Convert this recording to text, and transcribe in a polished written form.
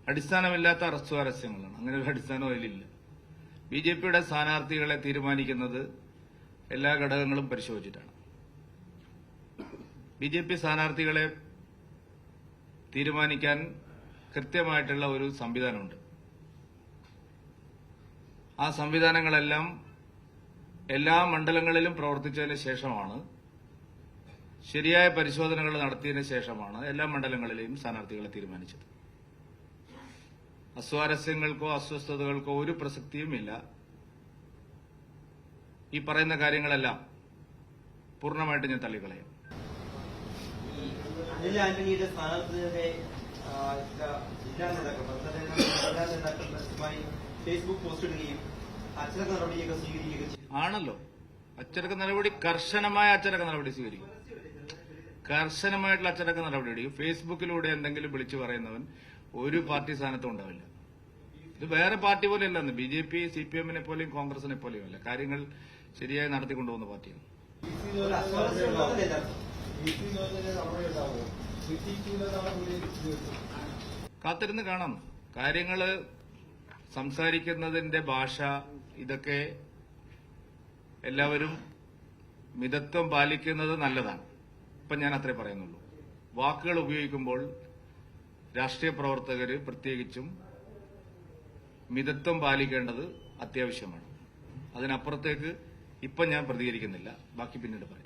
അടിസ്ഥാനമില്ലാത്ത അറസ്റ്റുവാരസ്യങ്ങളാണ്. അങ്ങനെ ഒരു അടിസ്ഥാനം അതിലില്ല. ബിജെപിയുടെ സ്ഥാനാർത്ഥികളെ തീരുമാനിക്കുന്നത് എല്ലാ ഘടകങ്ങളും പരിശോധിച്ചിട്ടാണ്. ബിജെപി സ്ഥാനാർത്ഥികളെ തീരുമാനിക്കാൻ കൃത്യമായിട്ടുള്ള ഒരു സംവിധാനമുണ്ട്. ആ സംവിധാനങ്ങളെല്ലാം എല്ലാ മണ്ഡലങ്ങളിലും പ്രവർത്തിച്ചതിന് ശേഷമാണ്, ശരിയായ പരിശോധനകൾ നടത്തിയതിനു ശേഷമാണ് എല്ലാ മണ്ഡലങ്ങളിലെയും സ്ഥാനാർത്ഥികളെ തീരുമാനിച്ചത്. അസ്വാരസ്യങ്ങൾക്കോ അസ്വസ്ഥതകൾക്കോ ഒരു പ്രസക്തിയുമില്ല. ഈ പറയുന്ന കാര്യങ്ങളെല്ലാം പൂർണ്ണമായിട്ട് ഞാൻ തള്ളിക്കളയും. അനിൽ ആന്റണിയുടെ സ്ഥാനാർത്ഥിയുടെ ജില്ലാ നേതാക്കൾ ഫേസ്ബുക്ക് പോസ്റ്റ് ഇടുകയും അച്ചടക്ക നടപടിയൊക്കെ സ്വീകരിക്കുകയും ആണല്ലോ. അച്ചടക്ക നടപടി, കർശനമായ അച്ചടക്ക നടപടി സ്വീകരിക്കും. കർശനമായിട്ടുള്ള അച്ചടക്ക നടപടി എടുക്കും. ഫേസ്ബുക്കിലൂടെ എന്തെങ്കിലും വിളിച്ചു പറയുന്നവൻ ഒരു പാർട്ടി സ്ഥാനത്തും ഉണ്ടാവില്ല. ഇത് വേറെ പാർട്ടി പോലെയല്ലെന്ന്. ബിജെപി സിപിഎമ്മിനെ പോലെയും കോൺഗ്രസിനെ പോലെയും അല്ല. കാര്യങ്ങൾ ശരിയായി നടത്തിക്കൊണ്ടുപോകുന്ന പാർട്ടിയാണ്. കാത്തിരുന്ന് കാണാം. കാര്യങ്ങള് സംസാരിക്കുന്നതിന്റെ ഭാഷ, ഇതൊക്കെ എല്ലാവരും മിതത്വം പാലിക്കുന്നത് നല്ലതാണ്. ഇപ്പം ഞാൻ അത്രേ പറയുന്നുള്ളൂ. വാക്കുകൾ ഉപയോഗിക്കുമ്പോൾ രാഷ്ട്രീയ പ്രവർത്തകര് പ്രത്യേകിച്ചും മിതത്വം പാലിക്കേണ്ടത് അത്യാവശ്യമാണ്. അതിനപ്പുറത്തേക്ക് ഇപ്പം ഞാൻ പ്രതികരിക്കുന്നില്ല. ബാക്കി പിന്നീട് പറയാം.